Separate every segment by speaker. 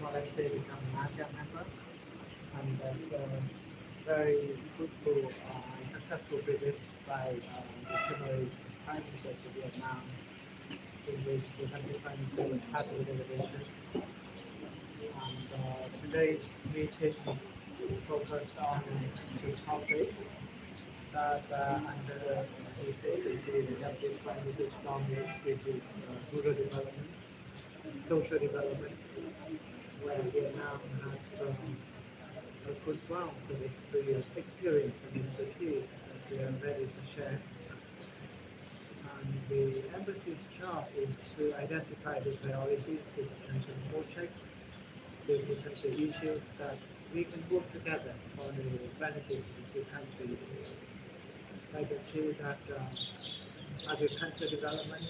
Speaker 1: Timor-Leste become an ASEAN member, and that's a very fruitful, successful visit by the Timorese Prime Minister to Vietnam, in which the country Prime Minister was part of the delegation. And today's meeting focused on two topics that under the ACCC, the Deputy Prime Minister's dominates, which is rural development, social development, where Vietnam has a good ground of experience and expertise that we are ready to share. And the embassy's job is to identify the priorities, the potential projects, the potential issues that we can work together for the benefit of the two countries. I can see that agriculture development,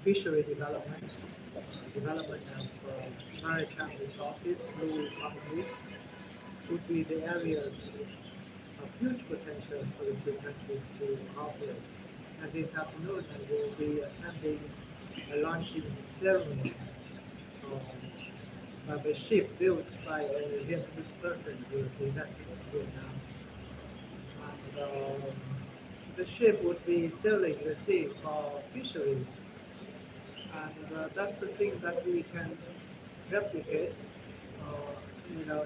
Speaker 1: fishery development, development of maritime resources through economy would be the areas of huge potential for the two countries to cooperate. And this afternoon I will be attending a launching ceremony of a ship built by a Vietnamese person who is invested in Vietnam. And the ship would be sailing the sea for fisheries. And that's the thing that we can replicate,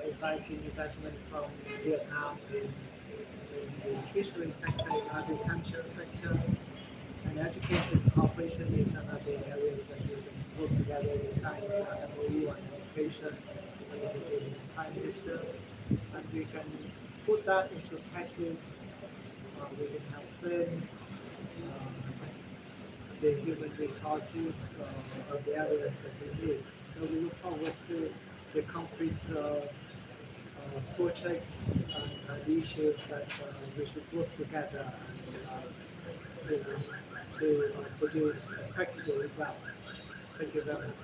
Speaker 1: inviting investment from Vietnam in the fishery sector, in agriculture sector, and education cooperation is another area that we can work together with science and MOU and education under the Prime Minister, and we can put that into practice. We can help them the human resources of the areas that we need. So we look forward to the concrete projects and issues that we should work together to produce practical results. Thank you very much.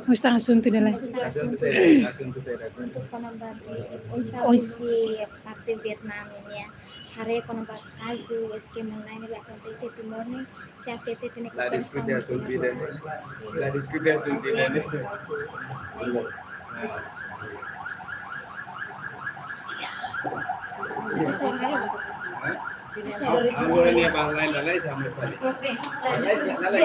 Speaker 2: Basta asunto nila.
Speaker 3: Untuk penambah usaha partai Vietnam ini ya. Hari penambah kazu eskem online ni akontesi timur ni siapa itu ni.
Speaker 4: La discutia sul video. La discutia sul video ni. Anu ni apa lain lalai sampai balik. Lalai.